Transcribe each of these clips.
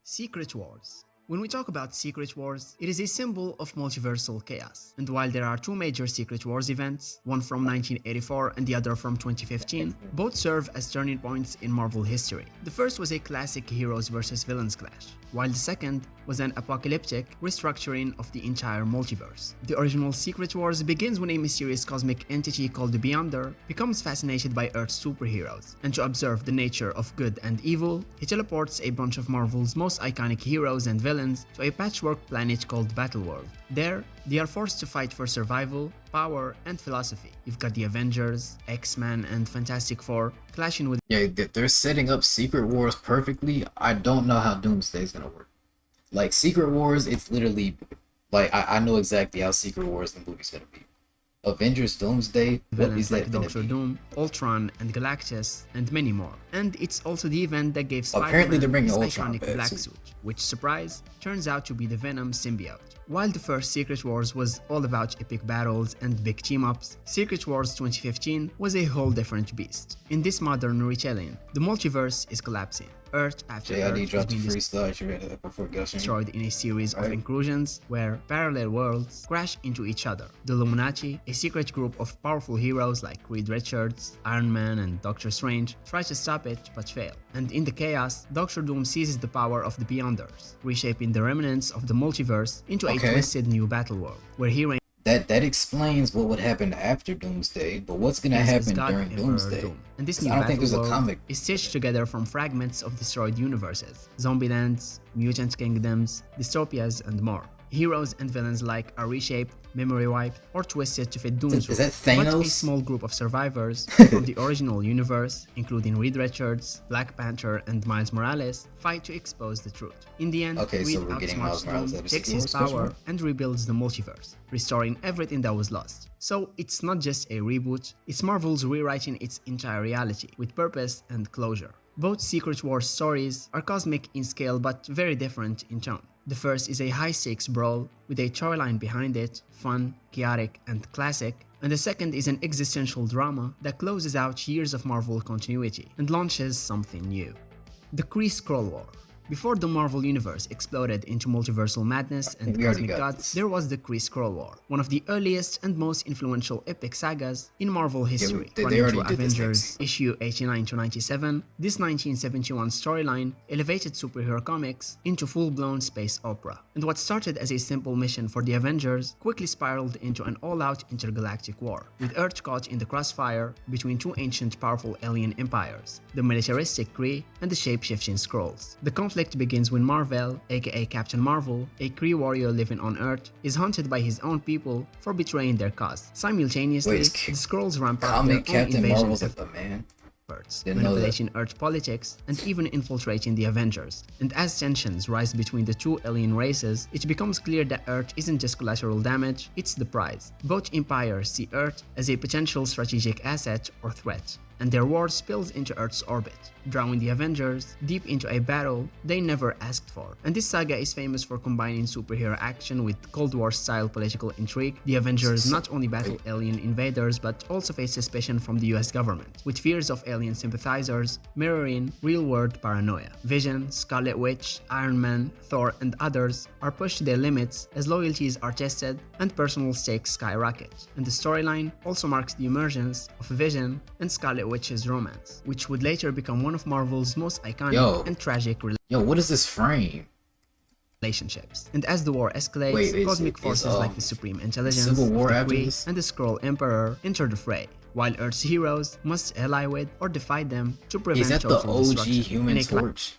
Secret Wars. When we talk about Secret Wars, it is a symbol of multiversal chaos. And while there are two major Secret Wars events, one from 1984 and the other from 2015, both serve as turning points in Marvel history. The first was a classic heroes versus villains clash, while the second was an apocalyptic restructuring of the entire multiverse. The original Secret Wars begins when a mysterious cosmic entity called the Beyonder becomes fascinated by Earth's superheroes, and to observe the nature of good and evil, he teleports a bunch of Marvel's most iconic heroes and villains to a patchwork planet called Battleworld. There, they are forced to fight for survival, power, and philosophy. You've got the Avengers, X-Men, and Fantastic Four clashing with They're setting up Secret Wars perfectly. I don't know how Doomsday is gonna work. Like Secret Wars, it's literally like I know exactly how Secret Wars the movie's gonna be. Avengers Doomsday, what is villains that like gonna Doctor be? Doom, Ultron, and Galactus, and many more. And it's also the event that gave Apparently they're Spider-Man bringing his Ultron iconic back, black too. suit, which, surprise, turns out to be the Venom symbiote. While the first Secret Wars was all about epic battles and big team-ups, Secret Wars 2015 was a whole different beast. In this modern retelling, the multiverse is collapsing. Earth after Earth JID is dropped the being freestyle. You read that before gushing. destroyed in a series of Right. incursions where parallel worlds crash into each other. The Illuminati, a secret group of powerful heroes like Reed Richards, Iron Man, and Doctor Strange, try to stop it but fail. And in the chaos, Doctor Doom seizes the power of the Beyonders, reshaping the remnants of the multiverse into a Okay. twisted new battle world, where he reigns That explains what would happen after Doomsday, but what's gonna as happen God during Emperor Doomsday? Doom. And this 'Cause new I don't think battle there's a world comic. is stitched together from fragments of destroyed universes, zombie lands, mutant kingdoms, dystopias, and more. Heroes and villains alike are reshaped, memory wiped, or twisted to fit Doom's Is rule. that Thanos? But a small group of survivors from the original universe, including Reed Richards, Black Panther, and Miles Morales, fight to expose the truth. In the end, Okay, so Reed we're getting outsmarts Miles Morales Doom, out of takes Secret his Wars, power, and rebuilds the multiverse, restoring everything that was lost. So it's not just a reboot, it's Marvel's rewriting its entire reality, with purpose and closure. Both Secret Wars stories are cosmic in scale but very different in tone. The first is a high-stakes brawl with a storyline behind it, fun, chaotic, and classic, and the second is an existential drama that closes out years of Marvel continuity and launches something new. The Kree Skrull War. Before the Marvel Universe exploded into multiversal madness and We already cosmic got gods, this. there was the Kree Skrull War, one of the earliest and most influential epic sagas in Marvel history. they Running already through did this Avengers next. issue 89 to 97, this 1971 storyline elevated superhero comics into full-blown space opera. And what started as a simple mission for the Avengers quickly spiraled into an all-out intergalactic war, with Earth caught in the crossfire between two ancient powerful alien empires, the militaristic Kree and the shape-shifting Skrulls. The conflict begins when Marvel, aka Captain Marvel, a Kree warrior living on Earth, is hunted by his own people for betraying their cause. Simultaneously, Wait, the Skrulls ramp up their Comic own Captain invasion Marvel's like a man. efforts, Didn't know that. manipulating Earth politics, and even infiltrating the Avengers. And as tensions rise between the two alien races, it becomes clear that Earth isn't just collateral damage, it's the prize. Both empires see Earth as a potential strategic asset or threat, and their war spills into Earth's orbit, drawing the Avengers deep into a battle they never asked for. And this saga is famous for combining superhero action with Cold War-style political intrigue. The Avengers not only battle alien invaders but also face suspicion from the US government, with fears of alien sympathizers mirroring real-world paranoia. Vision, Scarlet Witch, Iron Man, Thor, and others are pushed to their limits as loyalties are tested and personal stakes skyrocket. And the storyline also marks the emergence of Vision and Scarlet Witch's romance, which would later become one of Marvel's most iconic Yo. and tragic Yo, what is this frame? relationships. And as the war escalates, Wait, cosmic forces like the Supreme Intelligence, Civil War the after Kree, this? and the Skrull Emperor enter the fray, while Earth's heroes must ally with or defy them to prevent Is that the total OG destruction. Human In a Torch?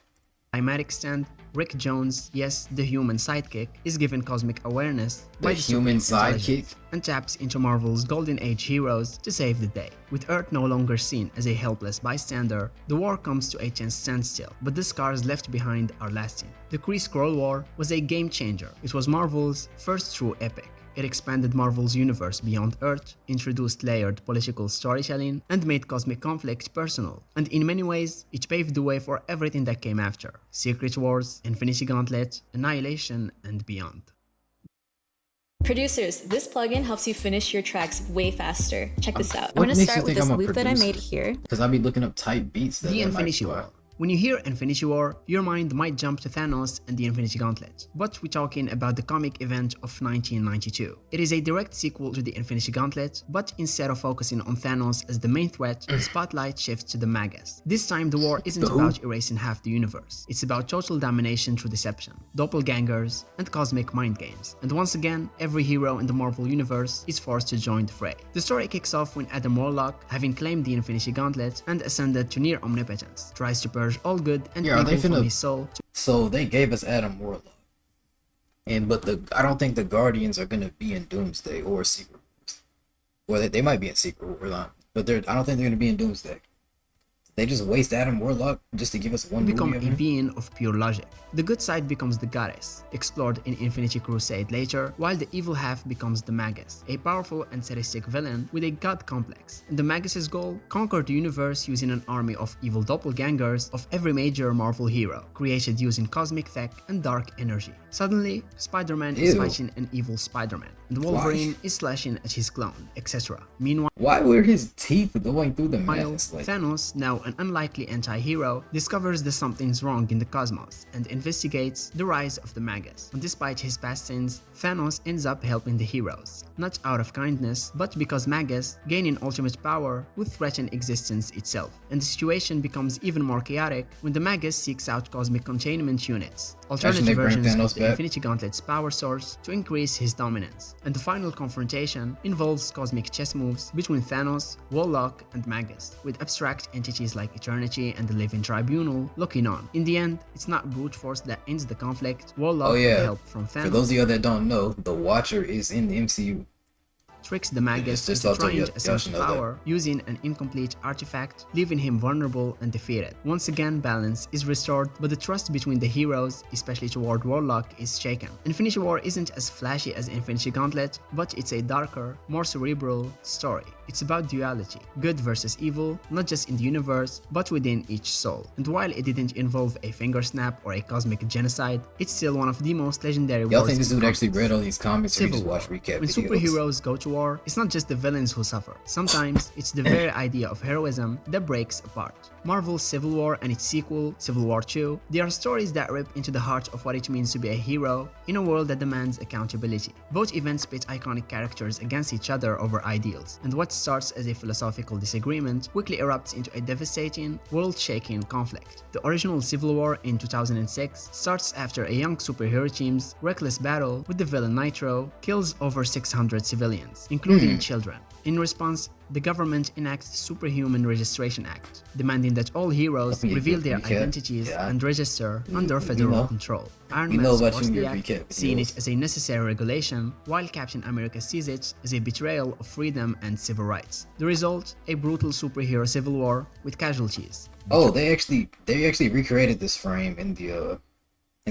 climatic stand, Rick Jones, yes, the human sidekick, is given cosmic awareness The by human Supreme sidekick? Intelligence and taps into Marvel's Golden Age heroes to save the day. With Earth no longer seen as a helpless bystander, the war comes to a tense standstill, but the scars left behind are lasting. The Kree Skrull War was a game changer. It was Marvel's first true epic. It expanded Marvel's universe beyond Earth, introduced layered political storytelling, and made cosmic conflict personal. And in many ways, it paved the way for everything that came after: Secret Wars, Infinity Gauntlet, Annihilation, and beyond. Producers, this plugin helps you finish your tracks way faster. Check this out. I'm What gonna makes you start with think this I'm a loop that I producer? made here. Because I be looking up type beats that The are Infinity like, War. When you hear Infinity War, your mind might jump to Thanos and the Infinity Gauntlet, but we're talking about the comic event of 1992. It is a direct sequel to the Infinity Gauntlet, but instead of focusing on Thanos as the main threat, the spotlight shifts to the Magus. This time the war isn't The who? about erasing half the universe, it's about total domination through deception, doppelgangers, and cosmic mind games. And once again, every hero in the Marvel universe is forced to join the fray. The story kicks off when Adam Warlock, having claimed the Infinity Gauntlet and ascended to near omnipotence, tries to purge all good and Yeah, are they evil from finna- his soul to So they gave us Adam Warlock, but I don't think the Guardians are gonna be in Doomsday or Secret Wars. Well, they might be in Secret Wars, but I don't think they're gonna be in Doomsday. They just waste Adam Warlock just to give us one become movie of a him? being of pure logic. The good side becomes the goddess, explored in Infinity Crusade later, while the evil half becomes the Magus, a powerful and sadistic villain with a god complex. And the Magus's goal? Conquer the universe using an army of evil doppelgangers of every major Marvel hero, created using cosmic tech and dark energy. Suddenly, Spider-Man is Ew. fighting an evil Spider-Man, and Wolverine is slashing at his clone, etc. Meanwhile, Why were his teeth going through the While mask? Like, Thanos, now an unlikely anti-hero, discovers that something's wrong in the cosmos and investigates the rise of the Magus. And despite his past sins, Thanos ends up helping the heroes, not out of kindness, but because Magus, gaining ultimate power, would threaten existence itself. And the situation becomes even more chaotic when the Magus seeks out cosmic containment units, they alternative bring versions Thanos of the back? Infinity Gauntlet's power source to increase his dominance. And the final confrontation involves cosmic chess moves between Thanos, Warlock, and Magus, with abstract entities like Eternity and the Living Tribunal looking on. In the end, it's not brute force that ends the conflict. Warlock, oh with yeah, help from for Thanos, those of you that don't know, the Watcher is in the MCU. tricks the Magus Just into thought trying y'all to ascend should to know that. power using an incomplete artifact, leaving him vulnerable and defeated. Once again, balance is restored, but the trust between the heroes, especially toward Warlock, is shaken. Infinity War isn't as flashy as Infinity Gauntlet, but it's a darker, more cerebral story. It's about duality, good versus evil, not just in the universe, but within each soul. And while it didn't involve a finger snap or a cosmic genocide, it's still one of the most legendary Y'all wars think this in dude actually comics. read all these comics or he Civil just War. watched recap When videos? superheroes go to war, it's not just the villains who suffer. Sometimes it's the very idea of heroism that breaks apart. Marvel's Civil War and its sequel, Civil War II, they are stories that rip into the heart of what it means to be a hero in a world that demands accountability. Both events pit iconic characters against each other over ideals, and what starts as a philosophical disagreement quickly erupts into a devastating, world-shaking conflict. The original Civil War in 2006 starts after a young superhero team's reckless battle with the villain Nitro kills over 600 civilians, including children. In response, the government enacts the Superhuman Registration Act, demanding that all heroes Let me reveal get their recap. identities Yeah. and register You- under you federal know. control. Iron We Man know about supports you the in your act, recap seeing videos. it as a necessary regulation, while Captain America sees it as a betrayal of freedom and civil rights. The result? A brutal superhero civil war with casualties, Oh, they actually recreated this frame in the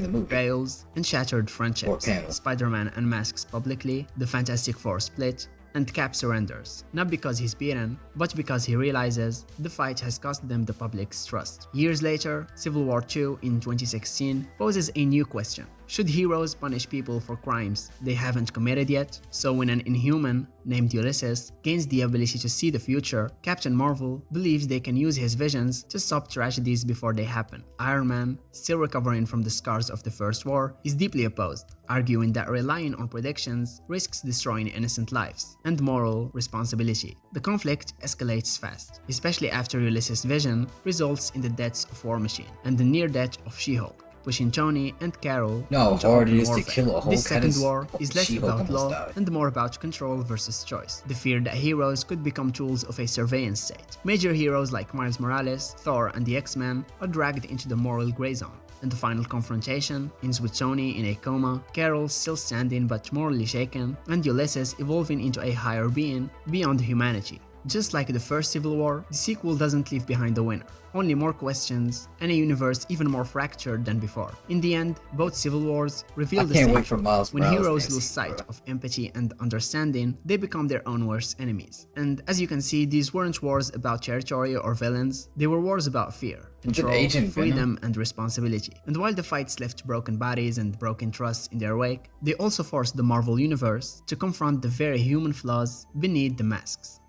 movie. betrayals, and shattered friendships. panel. Spider-Man unmasks publicly, the Fantastic Four split, and Cap surrenders, not because he's beaten, but because he realizes the fight has cost them the public's trust. Years later, Civil War II in 2016 poses a new question. Should heroes punish people for crimes they haven't committed yet? So when an Inhuman, named Ulysses, gains the ability to see the future, Captain Marvel believes they can use his visions to stop tragedies before they happen. Iron Man, still recovering from the scars of the First War, is deeply opposed, arguing that relying on predictions risks destroying innocent lives and moral responsibility. The conflict escalates fast, especially after Ulysses' vision results in the deaths of War Machine and the near death of She-Hulk, pushing Tony and Carol You know how into hard it open is to warfare. kill a Hulk? This That second is- war is less She-Hulk about almost law died. and more about control versus choice. The fear that heroes could become tools of a surveillance state. Major heroes like Miles Morales, Thor, and the X-Men are dragged into the moral gray zone. And the final confrontation ends with Tony in a coma, Carol still standing but morally shaken, and Ulysses evolving into a higher being beyond humanity. Just like the first Civil War, the sequel doesn't leave behind the winner. Only more questions, and a universe even more fractured than before. In the end, both Civil Wars reveal I the can't same wait for truth. Miles When Morales heroes to lose see, sight bro. of empathy and understanding, they become their own worst enemies. And as you can see, these weren't wars about territory or villains, they were wars about fear, control, Agent Venom? freedom, and responsibility. And while the fights left broken bodies and broken trusts in their wake, they also forced the Marvel Universe to confront the very human flaws beneath the masks.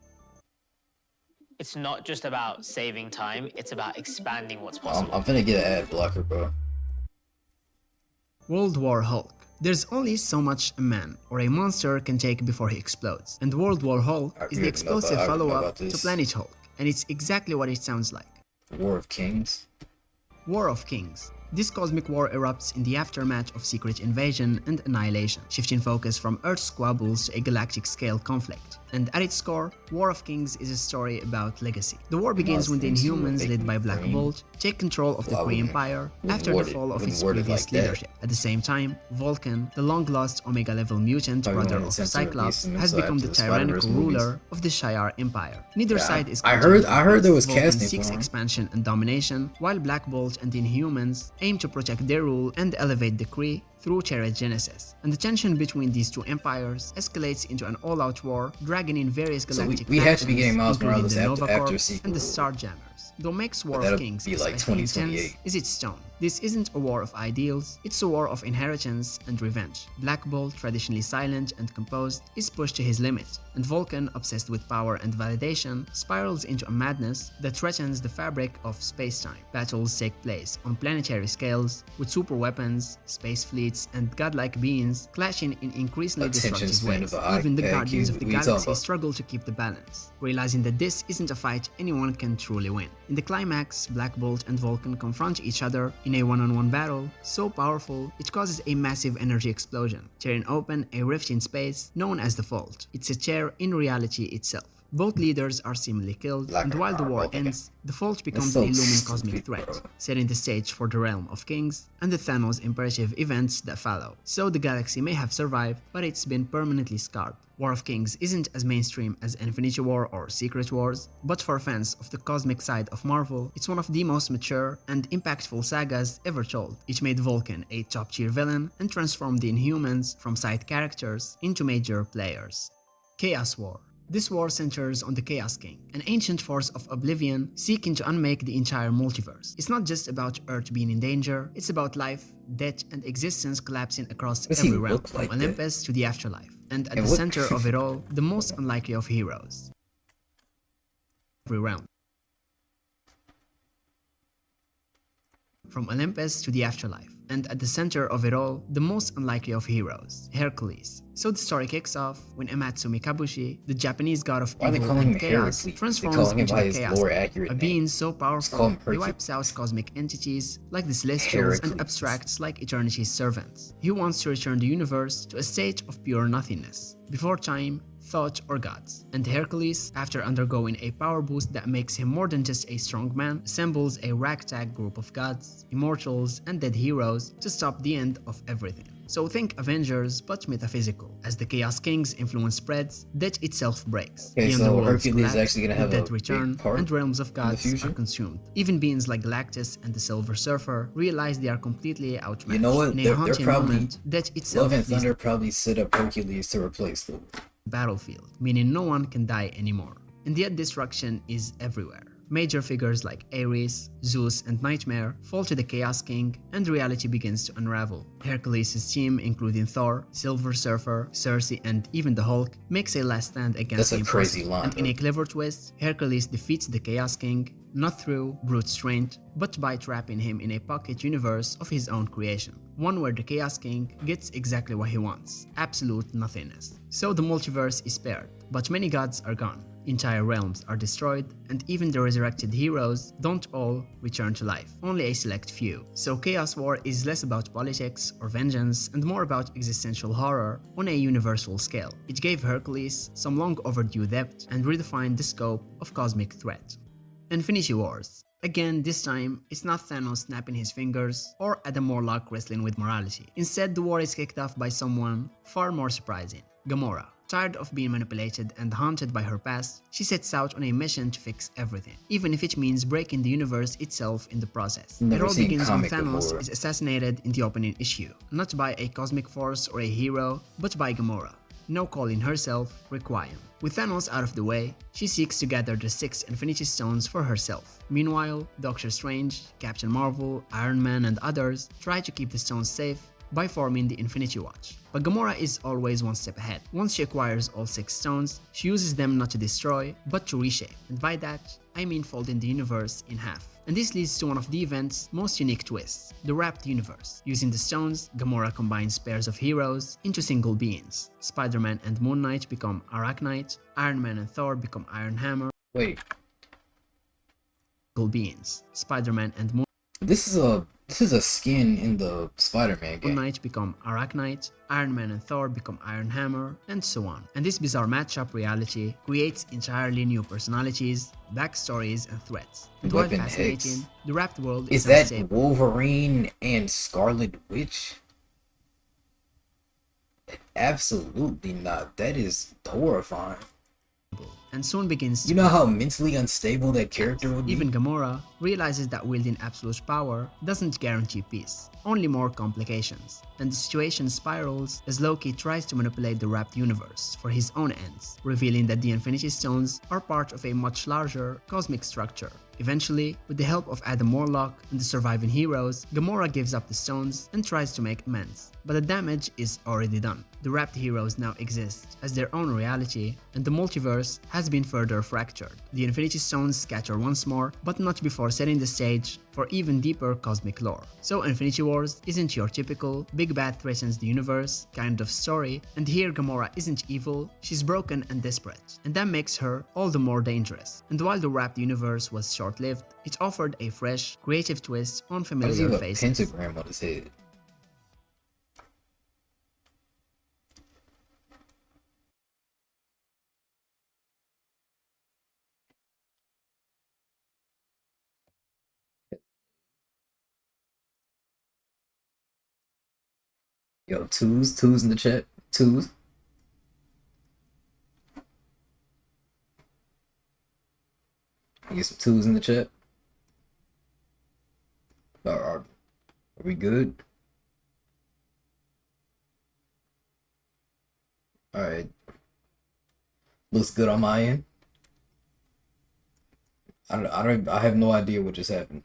It's not just about saving time, it's about expanding what's I'm possible. finna get an ad blocker, bro. World War Hulk. There's only so much a man or a monster can take before he explodes, and World War Hulk is the explosive follow-up to Planet Hulk, and it's exactly what it sounds like. War of Kings? War of Kings. This cosmic war erupts in the aftermath of Secret Invasion and Annihilation, shifting focus from Earth's squabbles to a galactic-scale conflict. And at its core, War of Kings is a story about legacy. The war begins when the Inhumans, led by Black Bolt, take control of the Kree Empire after the fall of its previous leadership. At the same time, Vulcan, the long-lost Omega-level mutant brother of Cyclops, has become the tyrannical ruler of the Shi'ar Empire. Neither side is I heard there was Vulcan casting seeks for him. expansion and domination, while Black Bolt and the Inhumans aim to protect their rule and elevate the Kree through Genesis. And the tension between these two empires escalates into an all-out war, dragging in various galactic we have to be getting Miles including Morales the Nova after Corps Secret and the War. Starjammers. Though makes War that'll of Kings be like especially 2028. intense is its tone. This isn't a war of ideals, it's a war of inheritance and revenge. Black Bolt, traditionally silent and composed, is pushed to his limit, and Vulcan, obsessed with power and validation, spirals into a madness that threatens the fabric of space-time. Battles take place on planetary scales, with super weapons, space fleets, and godlike beings clashing in increasingly Attention destructive span ways. of a Even the iPad Guardians cube. of the What are you talking Galaxy about? struggle to keep the balance, realizing that this isn't a fight anyone can truly win. In the climax, Black Bolt and Vulcan confront each other in a one-on-one battle so powerful it causes a massive energy explosion, tearing open a rift in space known as the Fault. It's a tear in reality itself. Both leaders are seemingly killed, and while the war ends, the Fault becomes so a looming stupid, cosmic threat, bro. setting the stage for the Realm of Kings and the Thanos imperative events that follow. So the galaxy may have survived, but it's been permanently scarred. War of Kings isn't as mainstream as Infinity War or Secret Wars, but for fans of the cosmic side of Marvel, it's one of the most mature and impactful sagas ever told. It made Vulcan a top-tier villain and transformed the Inhumans from side characters into major players. Chaos War. This war centers on the Chaos King, an ancient force of oblivion seeking to unmake the entire multiverse. It's not just about Earth being in danger, it's about life, death, and existence collapsing across Does he every realm, look from like that? Olympus to the afterlife. And at And the what- center of it all, the most unlikely of heroes. Every realm. From Olympus to the afterlife. And at the center of it all, the most unlikely of heroes, Hercules. So the story kicks off when Amatsumi Kabushi, the Japanese god of Why are they evil calling and him chaos, Heracles? transforms They calling him into by the his Chaos lore King, accurate a name. being so call powerful him he Hercules. wipes out cosmic entities like the Celestials and Heracles. abstracts like Eternity's servants. He wants to return the universe to a state of pure nothingness, before time, thought, or gods. And Hercules, after undergoing a power boost that makes him more than just a strong man, assembles a ragtag group of gods, immortals, and dead heroes to stop the end of everything. So think Avengers, but metaphysical. As the Chaos King's influence spreads, death itself breaks. Okay, The so underworlds Hercules is collapse, actually gonna have the a dead return, big part and realms of gods future? are consumed. Even beings like Galactus and the Silver Surfer realize they are completely outmatched. You know what? In a They're haunting probably moment, death itself Love and leaves Thunder probably set up Hercules to replace Thor. battlefield, meaning no one can die anymore. And yet destruction is everywhere. Major figures like Ares, Zeus, and Nightmare fall to the Chaos King, and reality begins to unravel. Hercules' team, including Thor, Silver Surfer, Cersei, and even the Hulk, makes a last stand against That's a the crazy Impossible. line, And in though. a clever twist, Hercules defeats the Chaos King, not through brute strength, but by trapping him in a pocket universe of his own creation. One where the Chaos King gets exactly what he wants, absolute nothingness. So the multiverse is spared, but many gods are gone. Entire realms are destroyed, and even the resurrected heroes don't all return to life, only a select few. So Chaos War is less about politics or vengeance and more about existential horror on a universal scale. It gave Hercules some long overdue depth and redefined the scope of cosmic threat. Infinity Wars. Again, this time, it's not Thanos snapping his fingers or Adam Warlock wrestling with morality. Instead, the war is kicked off by someone far more surprising, Gamora. Tired of being manipulated and haunted by her past, she sets out on a mission to fix everything, even if it means breaking the universe itself in the process. Never It all seen begins when comic Thanos Gamora. is assassinated in the opening issue, not by a cosmic force or a hero, but by Gamora, now calling herself Requiem. With Thanos out of the way, she seeks to gather the 6 Infinity Stones for herself. Meanwhile, Doctor Strange, Captain Marvel, Iron Man, and others try to keep the stones safe by forming the Infinity Watch. But Gamora is always one step ahead. Once she acquires all 6 stones, she uses them not to destroy, but to reshape. And by that, I mean folding the universe in half. And this leads to one of the event's most unique twists, the Wrapped Universe. Using the stones, Gamora combines pairs of heroes into single beings. Spider-Man and Moon Knight become Arachnite, Iron Man and Thor become Iron Hammer. Wait, Beings. Spider-Man and Moon this is a skin in the Spider-Man game. Knight become Arachnite, Iron Man and Thor become Iron Hammer, and so on. And this bizarre matchup reality creates entirely new personalities, backstories, and threats. And while Weapon fascinating, X. the Wrapped world Is is that unstable. Wolverine and Scarlet Witch? Absolutely not. That is horrifying. And soon begins You know how mentally unstable that character would be? Even Gamora realizes that wielding absolute power doesn't guarantee peace, only more complications. And the situation spirals as Loki tries to manipulate the Wrapped Universe for his own ends, revealing that the Infinity Stones are part of a much larger cosmic structure. Eventually, with the help of Adam Warlock and the surviving heroes, Gamora gives up the stones and tries to make amends. But the damage is already done. The Wrapped heroes now exist as their own reality, and the multiverse has been further fractured. The Infinity Stones scatter once more, but not before setting the stage for even deeper cosmic lore. So Infinity Wars isn't your typical big bad threatens the universe kind of story, and here Gamora isn't evil, she's broken and desperate, and that makes her all the more dangerous. And while the Wrapped universe was short-lived, it offered a fresh, creative twist on Why does he familiar have a faces. pentagram on his head? Yo, twos in the chat. Twos. Get some twos in the chat. Are we good? Alright. Looks good on my end. I have no idea what just happened.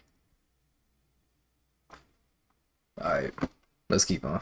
Alright. Let's keep on.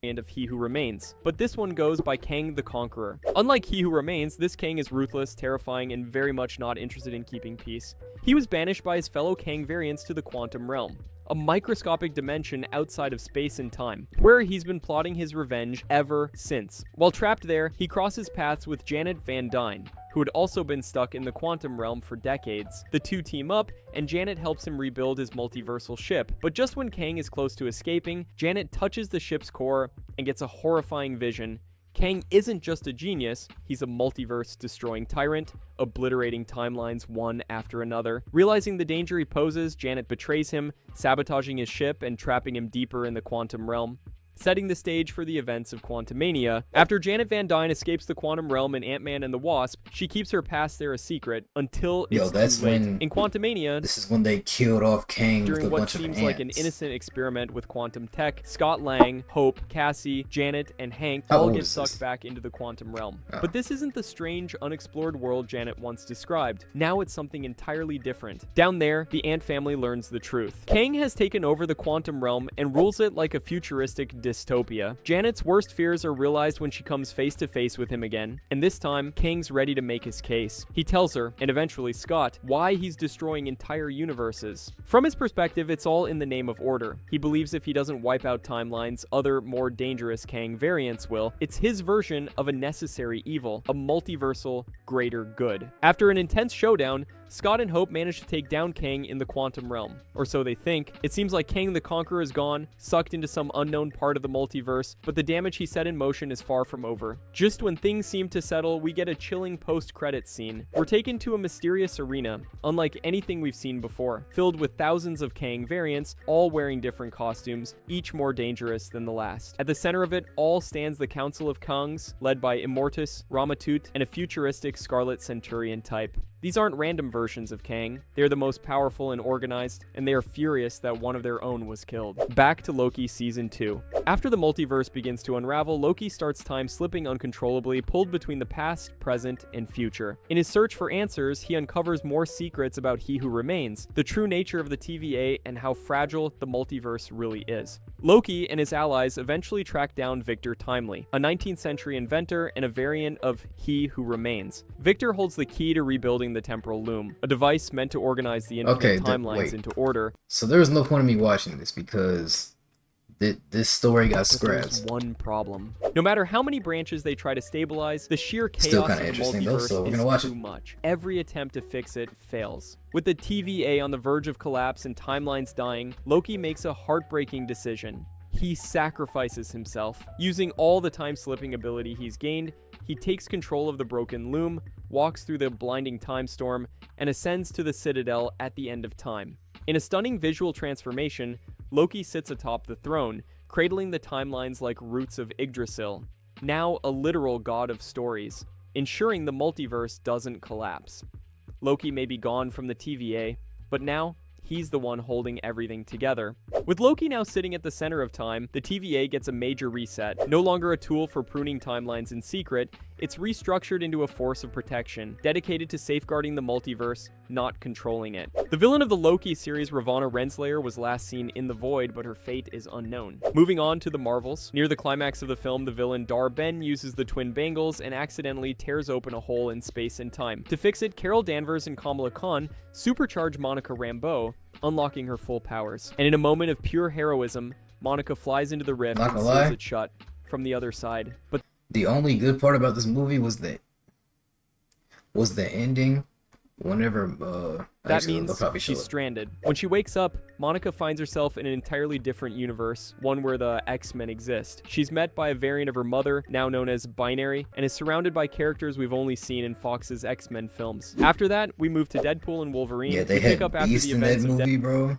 And of He Who Remains, but this one goes by Kang the Conqueror. Unlike He Who Remains, this Kang is ruthless, terrifying, and very much not interested in keeping peace. He was banished by his fellow Kang variants to the quantum realm, a microscopic dimension outside of space and time, where he's been plotting his revenge ever since. While trapped there, he crosses paths with Janet Van Dyne, who had also been stuck in the quantum realm for decades. The two team up, and Janet helps him rebuild his multiversal ship. But just when Kang is close to escaping, Janet touches the ship's core and gets a horrifying vision. Kang isn't just a genius, he's a multiverse-destroying tyrant, obliterating timelines one after another. Realizing the danger he poses, Janet betrays him, sabotaging his ship and trapping him deeper in the quantum realm, setting the stage for the events of Quantumania. After Janet Van Dyne escapes the quantum realm in Ant-Man and the Wasp, she keeps her past there a secret until it's that's too late. when In Quantumania, this is when they killed off Kang with during a what bunch of seems ants. like an innocent experiment with quantum tech, Scott Lang, Hope, Cassie, Janet, and Hank How all old get is sucked this? back into the quantum realm. Oh. But this isn't the strange, unexplored world Janet once described. Now it's something entirely different. Down there, the Ant family learns the truth. Kang has taken over the quantum realm and rules it like a futuristic dystopia. Janet's worst fears are realized when she comes face to face with him again, and this time, Kang's ready to make his case. He tells her, and eventually Scott, why he's destroying entire universes. From his perspective, it's all in the name of order. He believes if he doesn't wipe out timelines, other, more dangerous Kang variants will. It's his version of a necessary evil, a multiversal greater good. After an intense showdown, Scott and Hope manage to take down Kang in the quantum realm, or so they think. It seems like Kang the Conqueror is gone, sucked into some unknown part of the multiverse, but the damage he set in motion is far from over. Just when things seem to settle, we get a chilling post-credits scene. We're taken to a mysterious arena, unlike anything we've seen before, filled with thousands of Kang variants, all wearing different costumes, each more dangerous than the last. At the center of it all stands the Council of Kangs, led by Immortus, Ramatut, and a futuristic like Scarlet Centurion type. These aren't random versions of Kang, they are the most powerful and organized, and they are furious that one of their own was killed. Back to Loki Season 2. After the multiverse begins to unravel, Loki starts time slipping uncontrollably, pulled between the past, present, and future. In his search for answers, he uncovers more secrets about He Who Remains, the true nature of the TVA, and how fragile the multiverse really is. Loki and his allies eventually track down Victor Timely, a 19th century inventor and a variant of He Who Remains. Victor holds the key to rebuilding the temporal loom, a device meant to organize the infinite timelines into order. So there's no point in me watching this because this story got But scrapped. there's one problem. No matter how many branches they try to stabilize, the sheer Still chaos of kinda the interesting though, so we're gonna multiverse watch is it. too much. Every attempt to fix it fails. With the TVA on the verge of collapse and timelines dying, Loki makes a heartbreaking decision. He sacrifices himself. Using all the time-slipping ability he's gained, he takes control of the broken loom, walks through the blinding time storm, and ascends to the Citadel at the end of time. In a stunning visual transformation, Loki sits atop the throne, cradling the timelines like roots of Yggdrasil, now a literal god of stories, ensuring the multiverse doesn't collapse. Loki may be gone from the TVA, but now he's the one holding everything together. With Loki now sitting at the center of time, the TVA gets a major reset. No longer a tool for pruning timelines in secret, it's restructured into a force of protection, dedicated to safeguarding the multiverse, not controlling it. The villain of the Loki series, Ravonna Renslayer, was last seen in the Void, but her fate is unknown. Moving on to the Marvels. Near the climax of the film, the villain Dar-Ben uses the twin bangles and accidentally tears open a hole in space and time. To fix it, Carol Danvers and Kamala Khan supercharge Monica Rambeau, unlocking her full powers. And in a moment of pure heroism, Monica flies into the rift and seals it shut from the other side. But the only good part about this movie was the ending. Whenever that means she's stranded. When she wakes up, Monica finds herself in an entirely different universe, one where the X-Men exist. She's met by a variant of her mother, now known as Binary, and is surrounded by characters we've only seen in Fox's X-Men films. After that, we move to Deadpool and Wolverine. Yeah, they had Beast in that movie, bro.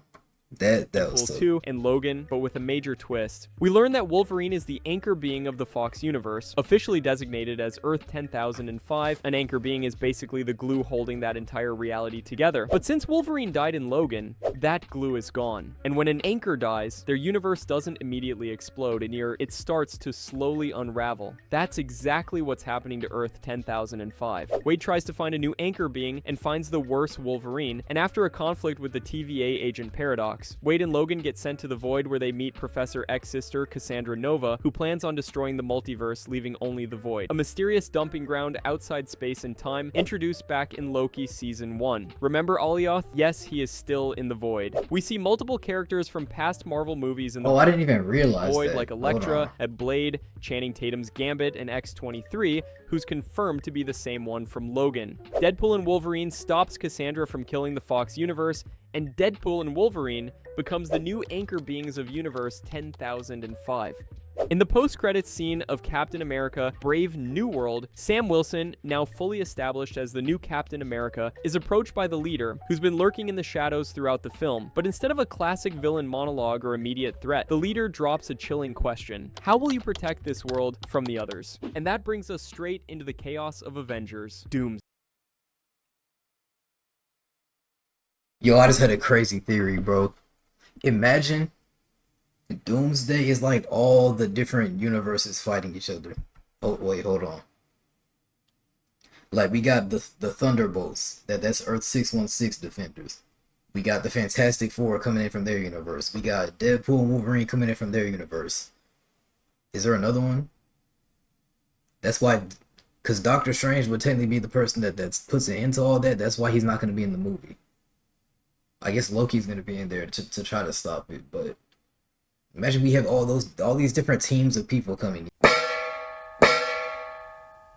That was Deadpool 2 and Logan, but with a major twist. We learn that Wolverine is the anchor being of the Fox universe, officially designated as Earth 10,005. An anchor being is basically the glue holding that entire reality together. But since Wolverine died in Logan, that glue is gone. And when an anchor dies, their universe doesn't immediately explode, and it starts to slowly unravel. That's exactly what's happening to Earth 10,005. Wade tries to find a new anchor being and finds the worse Wolverine, and after a conflict with the TVA agent Paradox, Wade and Logan get sent to the Void, where they meet Professor X's sister, Cassandra Nova, who plans on destroying the multiverse, leaving only the Void. A mysterious dumping ground outside space and time, introduced back in Loki Season 1. Remember Alioth? Yes, he is still in the Void. We see multiple characters from past Marvel movies in the I didn't even realize Void, that. like Elektra, at Blade, Channing Tatum's Gambit, and X-23, who's confirmed to be the same one from Logan. Deadpool and Wolverine stops Cassandra from killing the Fox universe, and Deadpool and Wolverine becomes the new anchor beings of Universe 10,005. In the post-credits scene of Captain America Brave New World, Sam Wilson, now fully established as the new Captain America, is approached by the leader, who's been lurking in the shadows throughout the film. But instead of a classic villain monologue or immediate threat, the leader drops a chilling question. How will you protect this world from the others? And that brings us straight into the chaos of Avengers: Doom. Yo, I just had a crazy theory, bro. Imagine Doomsday is like all the different universes fighting each other. Oh, wait, hold on. Like, we got the Thunderbolts. That's Earth 616 Defenders. We got the Fantastic Four coming in from their universe. We got Deadpool and Wolverine coming in from their universe. Is there another one? That's why, because Doctor Strange would technically be the person that puts an end to all that. That's why he's not going to be in the movie. I guess Loki's going to be in there to try to stop it, but imagine we have all these different teams of people coming in.